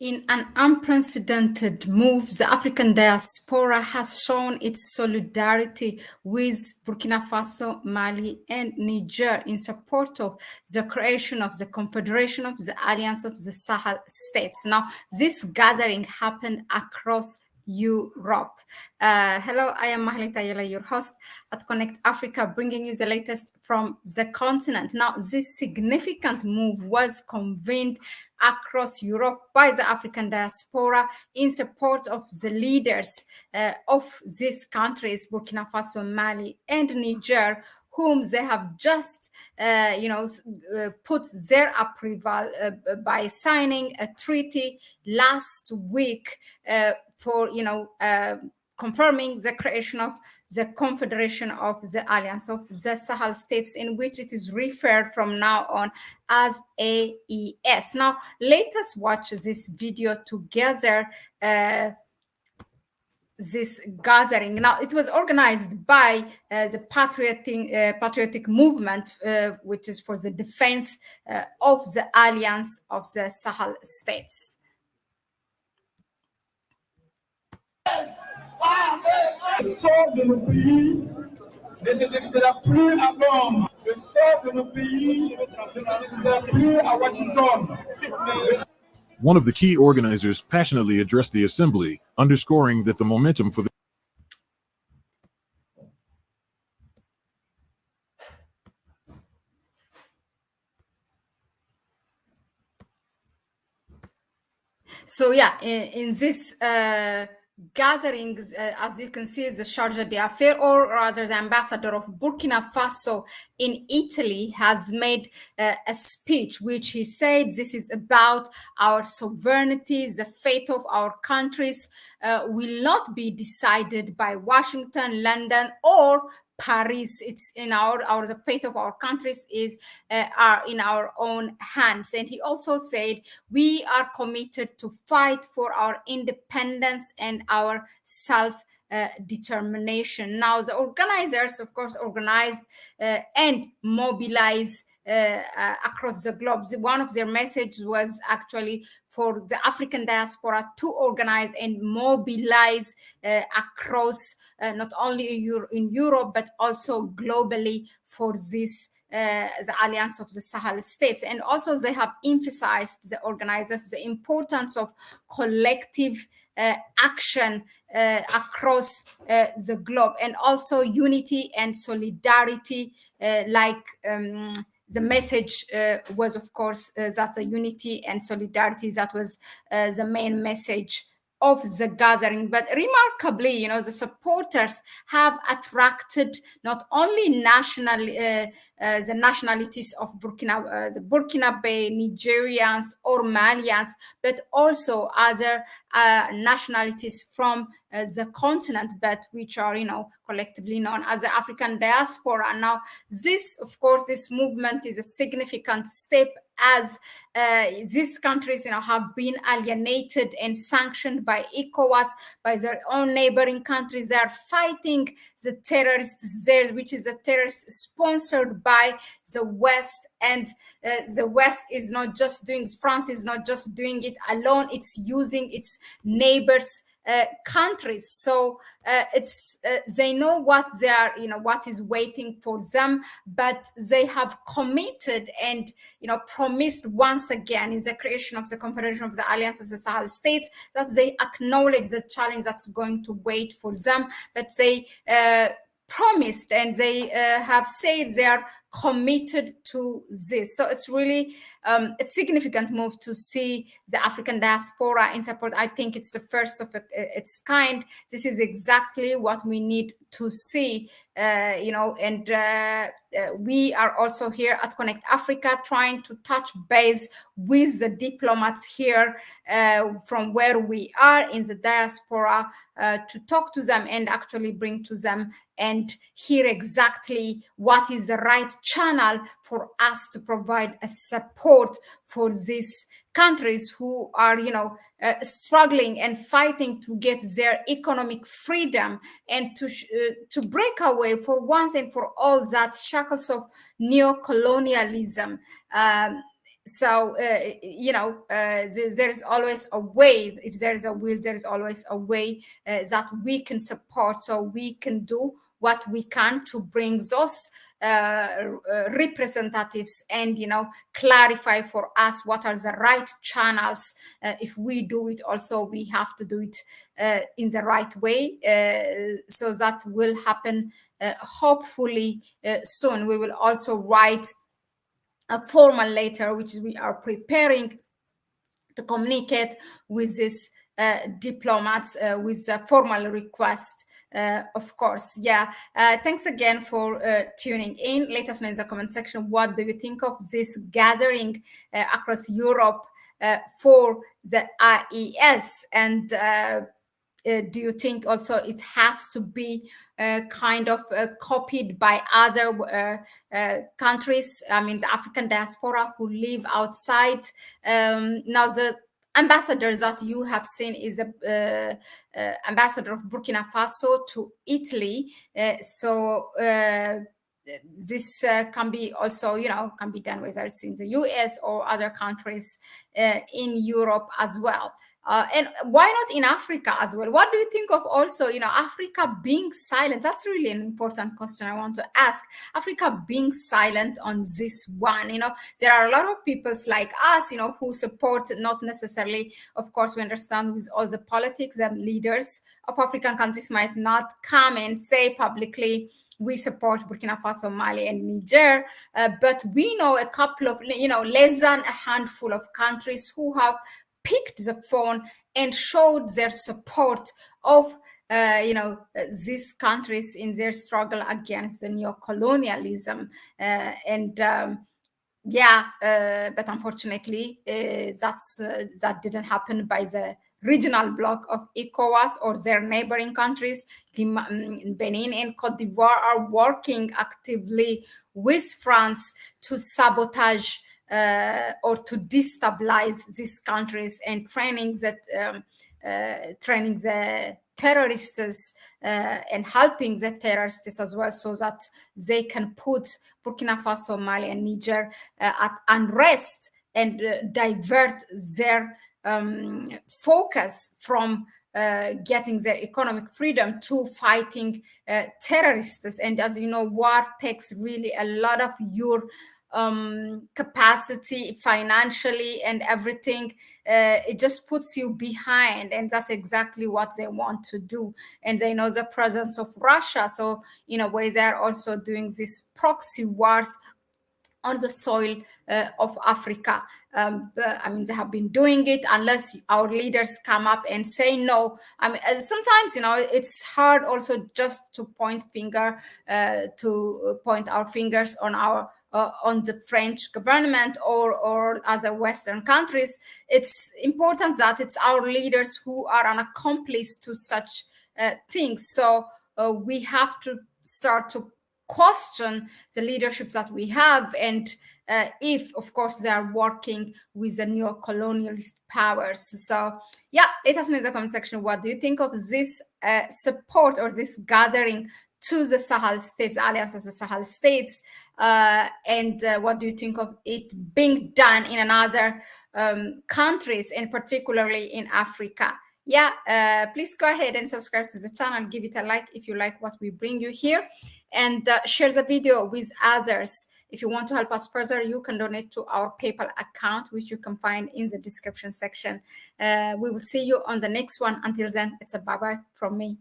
In an unprecedented move, the African diaspora has shown its solidarity with Burkina Faso, Mali, and Niger in support of the creation of the Confederation of the Alliance of the Sahel States. Now, this gathering happened across Europe. Hello, I am Mahlet, Ayele, your host at Connect Africa, bringing you the latest from the continent. Now, this significant move was convened across Europe by the African diaspora in support of the leaders of these countries, Burkina Faso, Mali, and Niger, whom they have just, put their approval by signing a treaty last week for, confirming the creation of the Confederation of the Alliance of the Sahel States, in which it is referred from now on as AES. Now, let us watch this video together. This gathering. Now, it was organized by the patriotic movement, which is for the defense of the Alliance of the Sahel States. Le sort de nos pays ne se décidera plus à Rome. Le sort de nos pays ne se décidera plus à Washington. One of the key organizers passionately addressed the assembly, underscoring that the momentum for the So yeah, in this gathering, as you can see, the Chargé d'Affaires, or rather the ambassador of Burkina Faso in Italy, has made a speech which he said this is about our sovereignty. The fate of our countries will not be decided by Washington, London, or Paris. It's in the fate of our countries are in our own hands. And he also said we are committed to fight for our independence and our self-determination. Now, the organizers, of course, organized and mobilized across the globe. One of their messages was actually for the African diaspora to organize and mobilize across not only in Europe, but also globally for this the Alliance of the Sahel States. And also they have emphasized, the organizers, the importance of collective action across the globe, and also unity and solidarity, the message was, of course, that the unity and solidarity, that was the main message of the gathering. But remarkably, the supporters have attracted not only the nationalities of the Burkinabe, Nigerians or Malians, but also other nationalities from the continent, but which are, collectively known as the African diaspora. Now, this, of course, this movement is a significant step, as these countries, have been alienated and sanctioned by ECOWAS, by their own neighboring countries. They are fighting the terrorists there, which is a terrorist sponsored by the West. And the West is not just doing, France is not just doing it alone, it's using its neighbors countries. So they know what they are, what is waiting for them, but they have committed and promised once again in the creation of the Confederation of the Alliance of the Sahel States that they acknowledge the challenge that's going to wait for them, but they promised and they have said they are committed to this. So it's really a significant move to see the African diaspora in support. I think it's the first of its kind. This is exactly what we need to see, and we are also here at Connect Africa trying to touch base with the diplomats here from where we are in the diaspora to talk to them and actually bring to them and hear exactly what is the right channel for us to provide a support for these countries who are, struggling and fighting to get their economic freedom and to break away for once and for all that shackles of neocolonialism. So there is always a way. If there is a will, there is always a way that we can support, so we can do what we can to bring those representatives and clarify for us what are the right channels. If we do it, also we have to do it in the right way, so that will happen hopefully soon. We will also write a formal letter, which we are preparing to communicate with these diplomats with a formal request. Of course, yeah. Thanks again for tuning in. Let us know in the comment section, what do you think of this gathering across Europe for the IES? And do you think also it has to be kind of copied by other countries? I mean, the African diaspora who live outside. Now, the ambassador that you have seen is a ambassador of Burkina Faso to Italy. This can be also, can be done whether it's in the US or other countries in Europe as well. And why not in Africa as well? What do you think of also, Africa being silent? That's really an important question I want to ask. Africa being silent on this one. There are a lot of peoples like us, who support, not necessarily, of course, we understand with all the politics, and leaders of African countries might not come and say publicly, we support Burkina Faso, Mali, and Niger. But we know a couple of, less than a handful of countries who have picked the phone and showed their support of these countries in their struggle against the neo-colonialism. But unfortunately, that didn't happen by the regional bloc of ECOWAS or their neighboring countries. Benin and Cote d'Ivoire are working actively with France to sabotage or to destabilize these countries, and training the terrorists and helping the terrorists as well, so that they can put Burkina Faso, Mali, and Niger at unrest and divert their focus from getting their economic freedom to fighting terrorists. And as you know, war takes really a lot of your capacity financially and everything. It just puts you behind, and that's exactly what they want to do. And they know the presence of Russia, so in a way they're also doing these proxy wars on the soil of Africa. They have been doing it unless our leaders come up and say no. Sometimes, it's hard also just to point our fingers on the French government or other Western countries. It's important that it's our leaders who are an accomplice to such things. So we have to start to question the leadership that we have, and if, of course, they are working with the neo-colonialist powers. So, let us know in the comment section, what do you think of this support or this gathering to the Sahel states, the Alliance of the Sahel states, and what do you think of it being done in another countries, and particularly in Africa? Please go ahead and subscribe to the channel, give it a like if you like what we bring you here, and share the video with others. If you want to help us further, you can donate to our PayPal account, which you can find in the description section. We will see you on the next one. Until then, it's a bye-bye from me.